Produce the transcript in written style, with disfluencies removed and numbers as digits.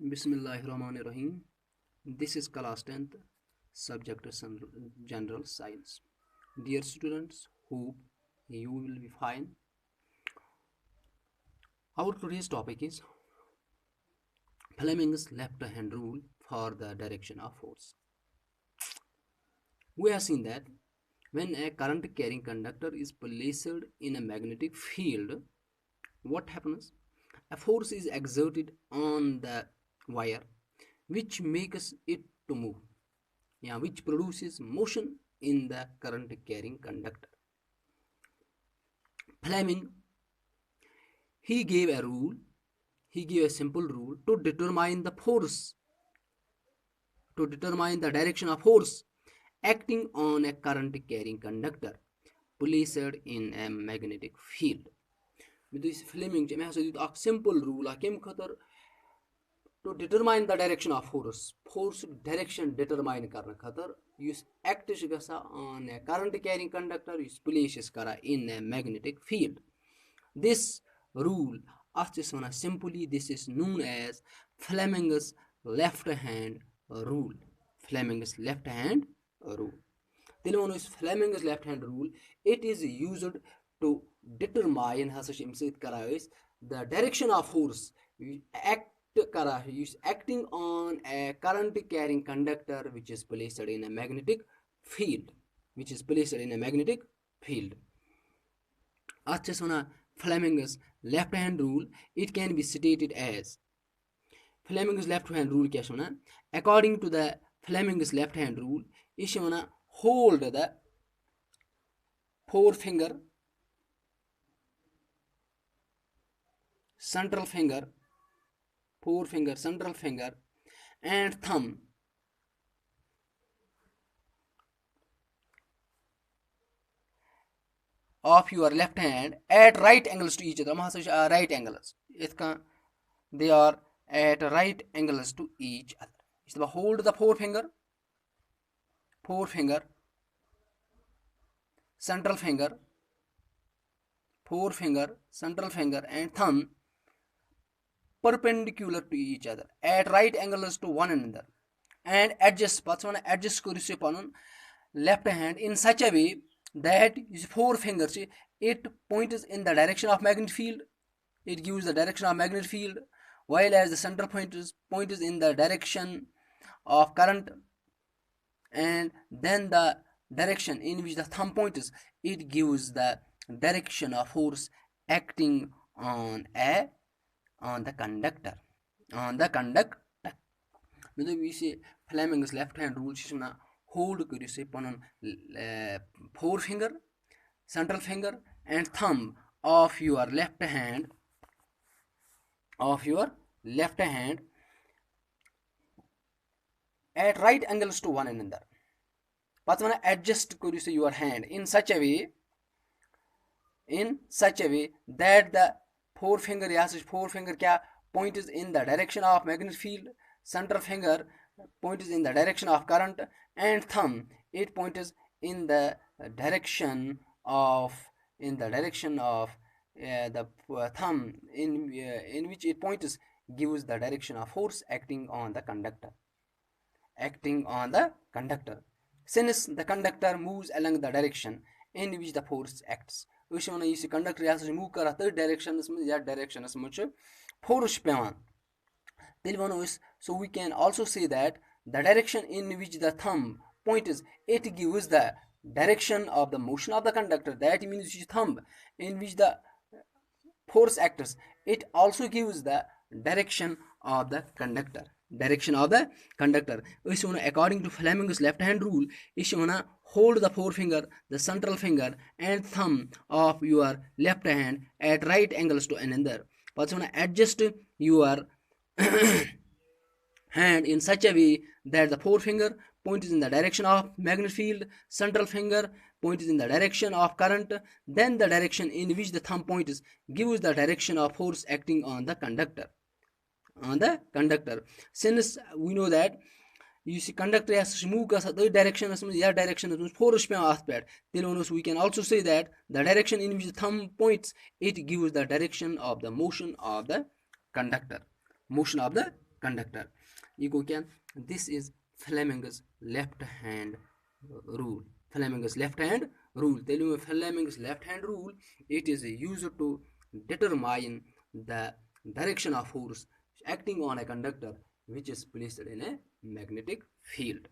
Bismillahirrahmanirrahim. This is class 10th, subject is general science. Dear students, hope you will be fine. Our today's topic is Fleming's left hand rule for the direction of force. We have seen that when a current carrying conductor is placed in a magnetic field, what happens? A force is exerted on the wire which makes it to move, which produces motion in the current carrying conductor. Fleming, he gave a simple rule to determine the force, to determine the direction of force acting on a current carrying conductor placed in a magnetic field. This Fleming a simple rule to determine the direction of force direction determine karna khatar use act on a current carrying conductor is placed in a magnetic field. This rule simply this is known as Fleming's left hand rule. Fleming's left hand rule. Then is Fleming's left hand rule. It is used to determine the direction of force acting on a current carrying conductor which is placed in a magnetic field. Fleming's left hand rule, it can be stated as Fleming's left hand rule according to the Fleming's left hand rule is hold the forefinger, central finger, central finger and thumb of your left hand at right angles to each other. Right angles. They are at right angles to each other. Hold the forefinger, central finger, central finger and thumb perpendicular to each other at right angles to one another and adjust left hand in such a way that four fingers it points in the direction of magnetic field. It gives the direction of magnetic field, while as the central point is in the direction of current, and then the direction in which the thumb points it gives the direction of force acting on the conductor. We say Fleming's left hand rule hold forefinger, central finger and thumb of your left hand at right angles to one another. But when adjust your hand in such a way that the forefinger points in the direction of magnetic field, central finger points in the direction of current and thumb it points in the direction of the thumb in which it points gives the direction of force acting on the conductor. Since the conductor moves along the direction in which the force acts, conductor move direction force pevan. So we can also say that the direction in which the thumb points it gives the direction of the motion of the conductor. That means thumb in which the force acts it also gives the direction of the conductor. According to Fleming's left hand rule, hold the forefinger, the central finger and thumb of your left hand at right angles to another. But adjust your hand in such a way that the forefinger points in the direction of magnetic field, central finger points in the direction of current, then the direction in which the thumb points gives the direction of force acting on the conductor. Since we know that conductor has to move direction force we can also say that the direction in which the thumb points it gives the direction of the motion of the conductor. conductor. ये को क्या, this is Fleming's left hand rule. Fleming's left hand rule. Telugu में Fleming's left hand rule. It is used to determine the direction of force acting on a conductor which is placed in a magnetic field.